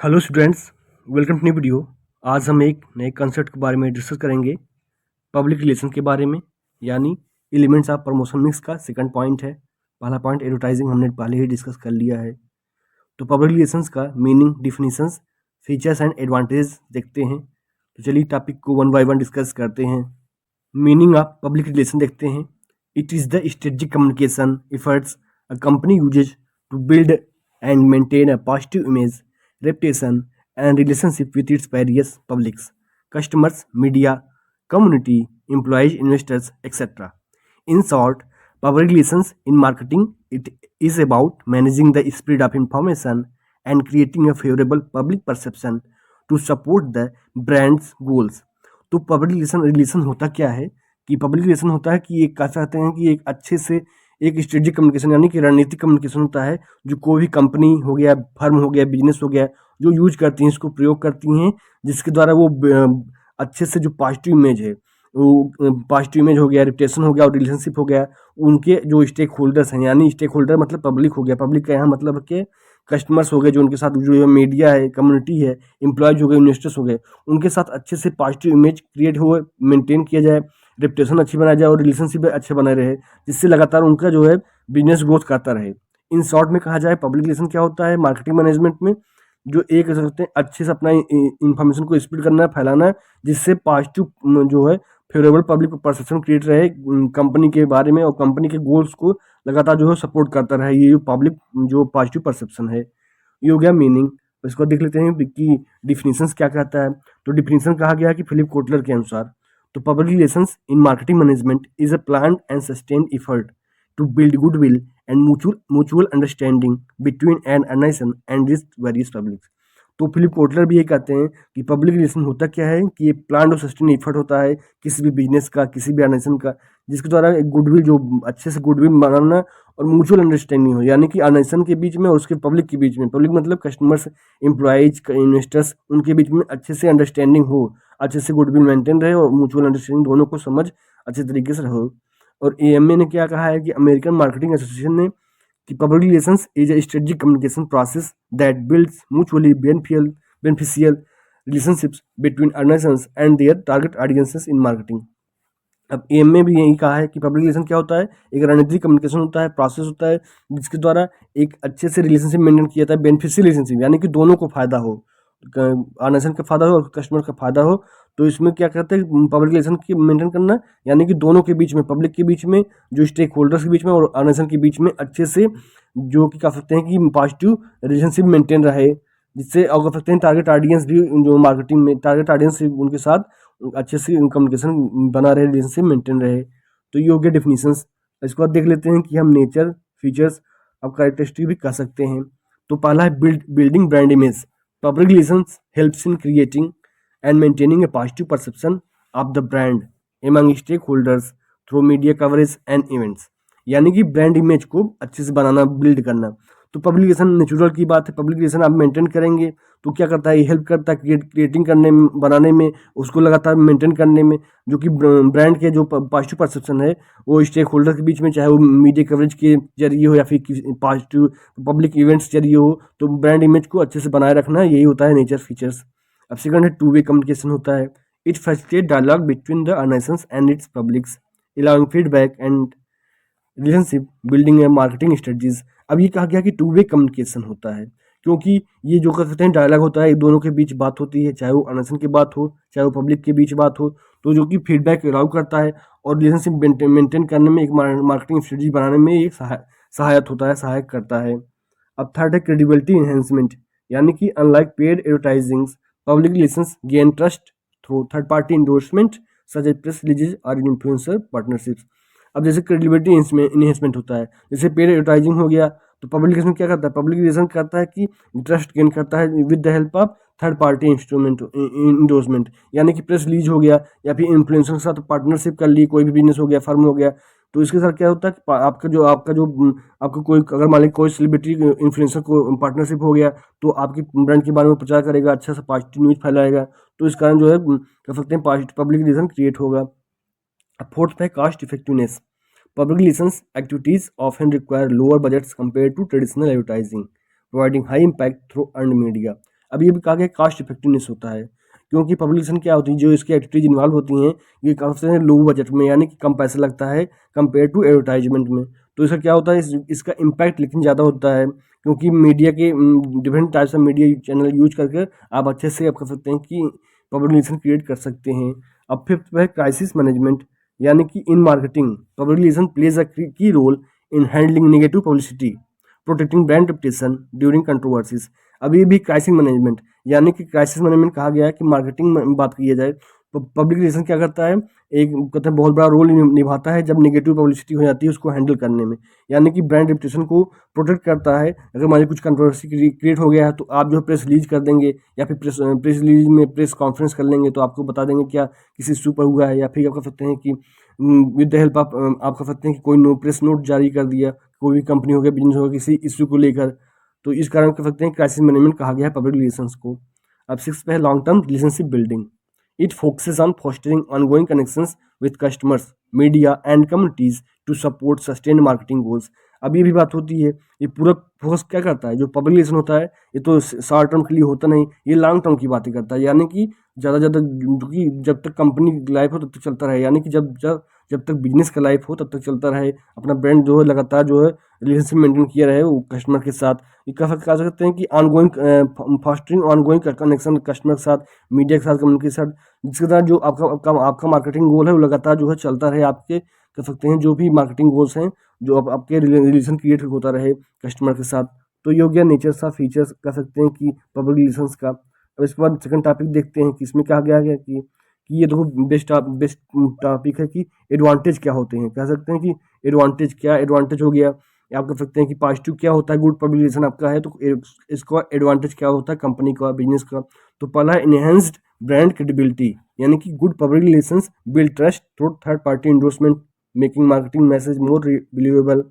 Hello students, welcome to new video. आज हम एक नए कंसेप्ट के बारे में डिस्कस करेंगे, पब्लिक रिलेशन के बारे में, यानी एलिमेंट्स ऑफ प्रमोशन मिक्स का सेकंड पॉइंट है। पहला पॉइंट एडवर्टाइजिंग हमने पहले ही डिस्कस कर लिया है। तो पब्लिक रिलेशंस का meaning, definitions, features and advantage देखते हैं। तो चलिए टॉपिक को वन बाय वन डिस्कस करते हैं। मीनिंग ऑफ पब्लिक रिलेशन देखते हैं। It is the strategic communication efforts a company uses to build and maintain a positive image, reputation, and relationship with its various publics, customers, media, community, employees, investors, etc. In short, public relations in marketing it is about managing the spread of information and creating a favorable public perception to support the brand's goals. तो public relation होता क्या है कि public relation होता है कि एक कह सकते हैं कि एक अच्छे से एक स्ट्रेटेजिक कम्युनिकेशन यानी कि रणनीतिक कम्युनिकेशन होता है, जो कोई भी कंपनी हो गया, फर्म हो गया, बिजनेस हो गया, जो यूज करती हैं, इसको प्रयोग करती हैं, जिसके द्वारा वो अच्छे से जो पॉजिटिव इमेज है, वो पॉजिटिव इमेज हो गया, रिपुटेशन हो गया और रिलेशनशिप हो गया, उनके जो स्टेक होल्डर्स हैं, यानी स्टेक होल्डर मतलब पब्लिक हो गया, पब्लिक का यहाँ मतलब के कस्टमर्स हो गए, जो उनके साथ जो मीडिया है, कम्युनिटी है, एम्प्लॉयज हो गए, इन्वेस्टर्स हो गए, उनके साथ अच्छे से पॉजिटिव इमेज क्रिएट हो, मेंटेन किया जाए, रेपुटेशन अच्छी बनाया जाए और रिलेशनशिप अच्छे बने रहे, जिससे लगातार उनका जो है बिजनेस ग्रोथ करता रहे। इन शॉर्ट में कहा जाए पब्लिक रिलेशन क्या होता है मार्केटिंग मैनेजमेंट में, जो एक कह सकते हैं अच्छे से अपना इंफॉर्मेशन को स्प्रेड करना है, फैलाना है, जिससे पॉजिटिव जो है फेवरेबल पब्लिक परसेप्शन क्रिएट रहे कंपनी के बारे में और कंपनी के गोल्स को लगातार जो है सपोर्ट करता रहे। ये पब्लिक जो पॉजिटिव परसेप्शन है, ये हो गया मीनिंग। इसको देख लेते हैं कि डिफिनीशंस क्या कहता है। तो डिफिनीशन कहा गया है कि फिलिप कोटलर के अनुसार, तो public relations in marketing management is a planned and sustained effort to build goodwill and mutual understanding between an nation and its various publics। तो फिलिप कोटलर भी ये कहते हैं कि पब्लिक रिलेशन होता क्या है कि ये प्लान और सस्टेन एफर्ट होता है किसी भी बिजनेस का, किसी भी नेशन का, जिसके द्वारा एक गुडविल जो अच्छे से गुडविल बनाना और म्यूचुअल अंडरस्टैंडिंग हो, यानी कि नेशन के बीच में और उसके पब्लिक के बीच में, पब्लिक मतलब कस्टमर्स, एम्प्लॉयज, इन्वेस्टर्स, उनके बीच में अच्छे से अंडरस्टैंडिंग हो, अच्छे से गुडविल मेंटेन रहे और म्यूचुअल अंडरस्टैंडिंग दोनों को समझ अच्छे तरीके से हो। और एएमए ने क्या कहा है कि अमेरिकन मार्केटिंग एसोसिएशन ने कि public relations is a strategic communication process that builds mutually beneficial relationships between organisations and their target audiences in marketing. अब एएमए भी यही कहा है कि पब्लिक रिलेशन क्या होता है, एक रणनीतिक कम्युनिकेशन होता है, प्रोसेस होता है, जिसके द्वारा एक अच्छे से रिलेशनशिप मेंटेन किया जाता है, बेनिफिशियल रिलेशनशिप यानी कि दोनों को फायदा हो, ऑर्गेनाइजेशन का फायदा हो और कस्टमर का फायदा हो। तो इसमें क्या कहते हैं पब्लिक रिलेशन की मेंटेन करना, यानी कि दोनों के बीच में, पब्लिक के बीच में, जो स्टेक होल्डर्स के बीच में और ऑर्गेनाइजेशन के बीच में अच्छे से जो कि कह सकते हैं कि पॉजिटिव रिलेशनशिप मेंटेन रहे, जिससे और कह सकते हैं टारगेट ऑडियंस भी जो मार्केटिंग में टारगेट ऑडियंस उनके साथ अच्छे से कम्युनिकेशन बना रहे, रिलेशनशिप मेंटेन रहे। तो ये हो गया डिफिनीशंस। इसके बाद देख लेते हैं कि हम नेचर, फीचर्स अब कैरेक्टरिस्टिक भी कह सकते हैं। तो पहला है building brand image. Public relations helps in creating and maintaining a positive perception of the brand among stakeholders through media coverage and events। यानी कि ब्रांड इमेज को अच्छे से बनाना, बिल्ड करना। तो पब्लिक रिलेशन नेचुरल की बात है, पब्लिक रिलेशन आप मेंटेन करेंगे तो क्या करता है, ये हेल्प करता है क्रिएटिंग करने में, बनाने में, उसको लगातार मेंटेन करने में, जो कि ब्रांड के जो पॉजिटिव परसेप्शन है वो स्टेक होल्डर के बीच में, चाहे वो मीडिया कवरेज के जरिए हो या फिर पॉजिटिव पब्लिक इवेंट्स जरिए हो, तो ब्रांड इमेज को अच्छे से बनाए रखना, यही होता है नेचर फीचर्स। अब सेकंड है टू वे कम्युनिकेशन होता है। It facilitate dialogue between the organisations and its publics, allowing feedback and relationship building a marketing strategies. अब ये कहा गया कि टू वे कम्युनिकेशन होता है, क्योंकि ये जो कर सकते हैं डायलॉग होता है, दोनों के बीच बात होती है, चाहे वो ऑर्गेनाइजेशन की बात हो, चाहे वो पब्लिक के बीच बात हो, तो जो कि फीडबैक अलाउ करता है और रिलेशनशिप मेंटेन करने में, एक मार्केटिंग स्ट्रेटजी बनाने में ये सहायक होता है, सहायक करता है। अब थर्ड है क्रेडिबिलिटी एनहेंसमेंट, यानी कि unlike paid advertising, public relations gain trust through third party endorsement such as press release और इन्फ्लुएंसर पार्टनरशिप्स। अब जैसे क्रेडिबिलिटी इन्हेंसमेंट होता है, जैसे पेड एडवर्टाइजिंग हो गया, तो पब्लिक रिलेशन क्या करता है, पब्लिक रिलेशन करता है कि ट्रस्ट गेन करता है with the help of third party instrument endorsement, यानी कि प्रेस रिलीज हो गया या फिर इन्फ्लुएंसर के साथ पार्टनरशिप कर ली, कोई भी बिजनेस हो गया, फर्म हो गया, तो इसके साथ क्या होता है कि आपका कोई अगर मान लीजिए कोई सेलिब्रिटी इन्फ्लुएंसर को पार्टनरशिप हो गया, तो आपकी ब्रांड के बारे में प्रचार करेगा, अच्छा सा पॉजिटिव न्यूज़ फैलाएगा, तो इस कारण जो है कह सकते हैं पब्लिक रिलेशन क्रिएट होगा। फोर्थ है cost effectiveness. Public relations activities often require lower budgets compared to traditional advertising, providing high impact through earned media। अब ये भी कहा गया कास्ट इफेक्टिवनेस होता है, क्योंकि पब्लिकेशन क्या होती है, जो इसकी एक्टिविटीज इन्वॉल्व होती हैं ये काफ़ी लो बजट में, यानी कि कम पैसा लगता है कंपेयर टू एडवर्टाइजमेंट में। तो इसका क्या होता है, इसका इम्पैक्ट लेकिन ज़्यादा होता है, क्योंकि मीडिया के different types of media channel use करके आप अच्छे से आप कर सकते हैं कि पब्लिक रिलेशन क्रिएट कर सकते हैं। अब फिफ्थ है क्राइसिस मैनेजमेंट, यानी कि in marketing public relation plays a key role in handling negative publicity, protecting brand reputation during controversies. अब ये भी क्राइसिस मैनेजमेंट, यानी कि क्राइसिस मैनेजमेंट कहा गया है कि मार्केटिंग में बात की जाए तो पब्लिक रिलेशन क्या करता है, एक कहते हैं बहुत बड़ा रोल निभाता है जब नेगेटिव पब्लिसिटी हो जाती है उसको हैंडल करने में, यानी कि ब्रांड रेपुटेशन को प्रोटेक्ट करता है। अगर मान लीजिए कुछ कंट्रोवर्सी क्रिएट हो गया है तो आप जो प्रेस रिलीज कर देंगे, या फिर प्रेस रिलीज में प्रेस कॉन्फ्रेंस कर लेंगे तो आपको बता देंगे क्या किसी इशू पर हुआ है, या फिर आप कह सकते हैं कि विद द हेल्प आप कह सकते हैं कि कोई प्रेस नोट जारी कर दिया, कोई भी कंपनी हो गया, बिजनेस हो गया, किसी इशू को लेकर। तो इस कारण कह सकते हैं क्राइसिस मैनेजमेंट कहा गया है पब्लिक रिलेशंस को। अब सिक्स पे है long term relationship building. It focuses on fostering ongoing connections with customers, media and communities to support sustained marketing goals. अब ये भी बात होती है, ये पूरा फोकस क्या करता है, जो पब्लिक रिलेशन होता है ये तो शॉर्ट टर्म के लिए होता नहीं, ये लॉन्ग टर्म की बातें करता है, यानी कि ज़्यादा क्योंकि जब तक कंपनी लाइफ हो तब तक चलता रहे, यानी कि जब जब जब तक बिजनेस का लाइफ हो तब तक चलता रहे, अपना ब्रांड जो है लगातार जो है रिलेशनशिप मेंटेन किया रहे वो कस्टमर के साथ। ये कह सकते हैं कि ongoing fostering ongoing connection customer के साथ, मीडिया के साथ, कम्युनिटी के साथ, जिसके साथ जो आपका मार्केटिंग गोल है वो लगातार जो है चलता रहे, आपके कह सकते हैं जो भी मार्केटिंग गोल्स हैं, जो आपके रिलेशन क्रिएट होता रहे कस्टमर के साथ। तो ये हो गया नेचर्स ऑफ फीचर्स कह सकते हैं कि पब्लिक रिलेशंस का। अब इसके बाद सेकंड टॉपिक देखते हैं कि इसमें कहा गया है कि ये देखो बेस्ट टॉपिक है कि एडवांटेज क्या होते हैं। कह सकते हैं कि एडवांटेज क्या एडवांटेज हो गया, या आप कह सकते हैं कि पॉजिटिव क्या होता है, गुड पब्लिक रिलेशन आपका है तो इसका एडवांटेज क्या होता है कंपनी का, बिजनेस का। तो पहला है इनहेंस्ड ब्रांड क्रेडिबिलिटी, यानी कि good public relations build trust through third party endorsement, making marketing message more believable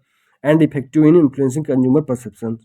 and effective in influencing consumer perception.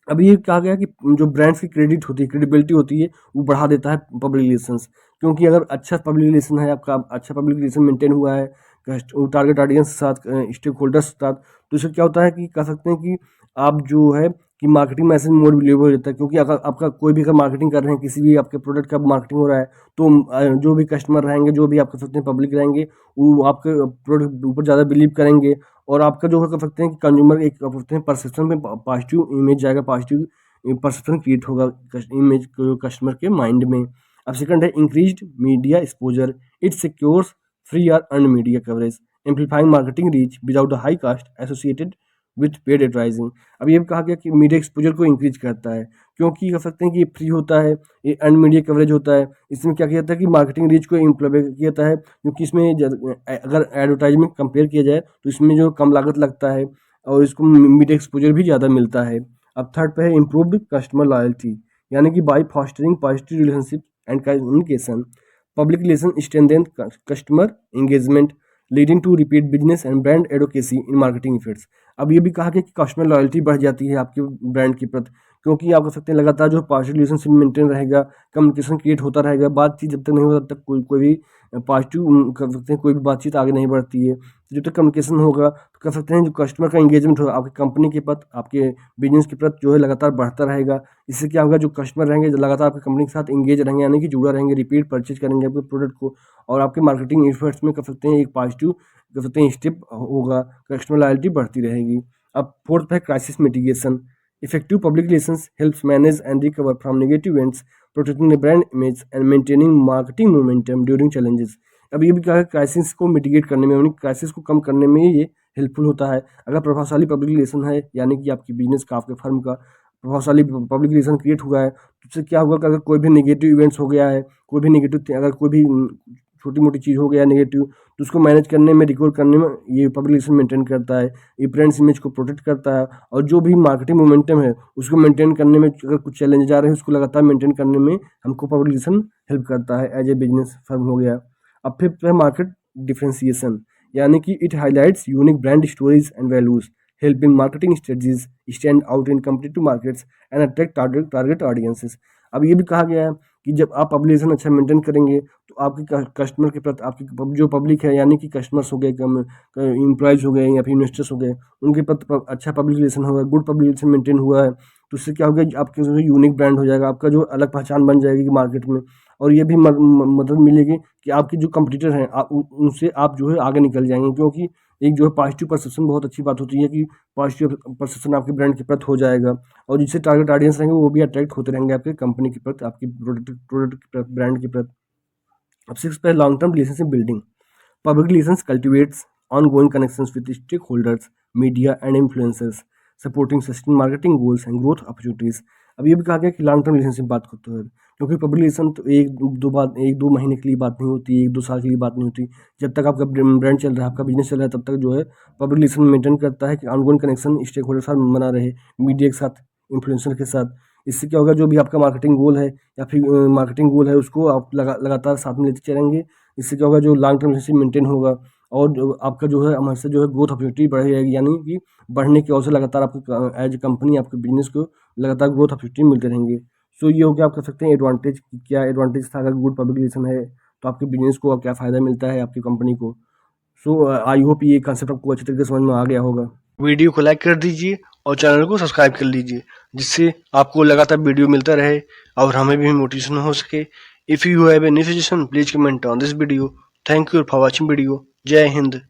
अब ये कहा गया कि जो ब्रांड्स की क्रेडिट होती है, क्रेडिबिलिटी होती है, वो बढ़ा देता है पब्लिक रिलेशंस, क्योंकि अगर अच्छा पब्लिक रिलेशन है आपका, अच्छा पब्लिक रिलेशन मेंटेन हुआ है टारगेट ऑडियंस के साथ, स्टेक होल्डर्स के साथ, तो इससे क्या होता है कि कह सकते हैं कि आप जो है कि मार्केटिंग मैसेज मोर बिलीवेबल हो जाता है, क्योंकि अगर आपका कोई भी अगर मार्केटिंग कर रहे हैं, किसी भी आपके प्रोडक्ट का मार्केटिंग हो रहा है, तो जो भी कस्टमर रहेंगे, जो भी आप कह सकते हैं पब्लिक रहेंगे, वो आपके प्रोडक्ट ऊपर ज़्यादा बिलीव करेंगे, और आपका जो है कह सकते हैं कि कंज्यूमर एक कह सकते हैं परसेप्शन में पॉजिटिव इमेज जाएगा, पॉजिटिव परसेप्शन क्रिएट होगा इमेज कस्टमर के माइंड में। अब सेकंड है increased media exposure. It secures free और earn media coverage, amplifying marketing reach without a high cost associated with paid advertising. अब ये भी कहा गया कि मीडिया एक्सपोजर को इंक्रीज करता है, क्योंकि कह सकते हैं कि ये फ्री होता है, ये अर्न मीडिया कवरेज होता है। इसमें क्या किया जाता है कि मार्केटिंग रीच को इम्प्लीमेंट किया जाता है, क्योंकि इसमें अगर एडवर्टाइजमेंट कंपेयर किया जाए तो इसमें जो कम लागत लगता है और इसको मीडिया एक्सपोजर भी ज़्यादा मिलता है। अब थर्ड पे है इम्प्रूव्ड कस्टमर लॉयल्टी, यानी कि by fostering positive relationship and communication, public relation strengthen customer engagement leading to repeat business and brand advocacy in marketing effects. अब ये भी कहा गया कि कस्टमर लॉयल्टी बढ़ जाती है आपके ब्रांड के प्रति, क्योंकि आप कह सकते हैं लगातार जो पॉजिटिव रिलेशनशिप मेंटेन रहेगा, कम्युनिकेशन क्रिएट होता रहेगा, बातचीत जब तक नहीं होता तब तक कोई भी पॉजिटिव कर सकते हैं, कोई भी बातचीत आगे नहीं बढ़ती है। जब तक कम्युनिकेशन होगा तो कह सकते हैं जो कस्टमर का एंगेजमेंट होगा आपकी कंपनी के प्रति, आपके बिजनेस के प्रति जो है लगातार बढ़ता रहेगा। इससे क्या होगा, जो कस्टमर रहेंगे जो लगातार आपकी कंपनी के साथ एंगेज रहेंगे, यानी कि जुड़ा रहेंगे, रिपीट परचेज करेंगे आपके प्रोडक्ट को, और आपके मार्केटिंग एफर्ट्स में कह सकते हैं एक पॉजिटिव कह सकते हैं स्टेप होगा, कस्टमर लॉयल्टी बढ़ती रहेगी। अब फोर्थ है crisis mitigation. Effective public relations helps manage and recover from negative events, protecting the brand image and maintaining marketing momentum during challenges. अब ये भी कहा है क्राइसिस को मिटिगेट करने में, यानी क्राइसिस को कम करने में ये हेल्पफुल होता है। अगर प्रभावशाली पब्लिक रिलेशन है, यानी कि आपकी बिजनेस का, आपके फर्म का प्रभावशाली पब्लिक रिलेशन क्रिएट हुआ है, तो उससे क्या होगा कि अगर कोई भी नेगेटिव इवेंट्स हो गया है, कोई भी नेगेटिव अगर कोई भी छोटी मोटी चीज़ हो गया नेगेटिव, तो उसको मैनेज करने में, रिकवर करने में ये पब्लिक रिलेशन मेंटेन करता है, ये ब्रांड्स इमेज को प्रोटेक्ट करता है, और जो भी मार्केटिंग मोमेंटम है उसको मेंटेन करने में, अगर कुछ चैलेंज आ रहे हैं उसको लगातार मेंटेन करने में हमको पब्लिक रिलेशन हेल्प करता है एज ए बिजनेस फर्म हो गया। अब फिफ्थ है मार्केट डिफ्रेंसिएशन, यानी कि it highlights unique brand stories and values, helping marketing strategies stand out in competitive markets and attract target audiences। अब ये भी कहा गया है कि जब आप पब्लिक रिलेशन अच्छा मेंटेन करेंगे तो आपके कस्टमर के प्रति आपकी जो पब्लिक है यानी कि कस्टमर्स हो गए, एम्प्लॉयज़ हो गए या फिर इन्वेस्टर्स हो गए, उनके प्रति अच्छा पब्लिक रिलेशन होगा, गुड पब्लिक रिलेशन मेंटेन हुआ है तो इससे क्या होगा, आपके जो यूनिक ब्रांड हो जाएगा, आपका जो अलग पहचान बन जाएगी मार्केट में। और ये भी मदद मिलेगी कि आपके जो कंपटीटर हैं उनसे आप जो है आगे निकल जाएंगे, क्योंकि एक जो है पॉजिटिव परसेप्शन बहुत अच्छी बात होती है कि पॉजिटिव परसेप्शन आपके ब्रांड के प्रति हो जाएगा और जिससे टारगेट ऑडियंस रहेंगे वो भी अट्रैक्ट होते रहेंगे आपके कंपनी के प्रति, आपकी प्रोडक्ट के प्रति, ब्रांड के प्रति। अब 6 पे long term relationship building. Public relations cultivates ongoing connections with stakeholders, media, and influencers, supporting sustained marketing goals and growth opportunities. अब ये भी कहा गया कि लॉन्ग टर्म रिलेशनशिप बात करते हैं, क्योंकि पब्लिक रिलेशन तो एक दो महीने के लिए बात नहीं होती, एक दो साल के लिए बात नहीं होती। जब तक आपका ब्रांड चल रहा है, आपका बिजनेस चल रहा है, तब तक जो है पब्लिक रिलेशन मेंटेन करता है कि ऑनगोइंग कनेक्शन स्टेक होल्डर के साथ बना रहे, मीडिया के साथ, इन्फ्लुएंसर के साथ। इससे क्या होगा, जो भी आपका मार्केटिंग गोल है या फिर मार्केटिंग गोल है उसको आप लगातार साथ में लेते चलेंगे। इससे क्या होगा, जो लॉन्ग टर्म रिलेशनशिप मेंटेन होगा और जो आपका जो है हमारे जो है ग्रोथ अपॉर्चुनिटी बढ़ जाएगी, यानी कि बढ़ने की अवसर लगातार आपको एज ए कंपनी आपके बिजनेस को लगातार ग्रोथ अपॉर्चुनिटी मिलते रहेंगे। सो ये हो गया, आप कह सकते हैं एडवांटेज, क्या एडवांटेज था अगर गुड पब्लिक रिलेशन है तो आपके बिजनेस को क्या फ़ायदा मिलता है आपकी कंपनी को। सो आई होप ये कंसेप्ट आपको अच्छी तरीके से समझ में आ गया होगा। वीडियो को लाइक कर दीजिए और चैनल को सब्सक्राइब कर लीजिए, जिससे आपको लगातार वीडियो मिलता रहे और हमें भी मोटिवेशन हो सके। If you have any suggestion please comment on this video. Thank you for watching video. जय हिंद।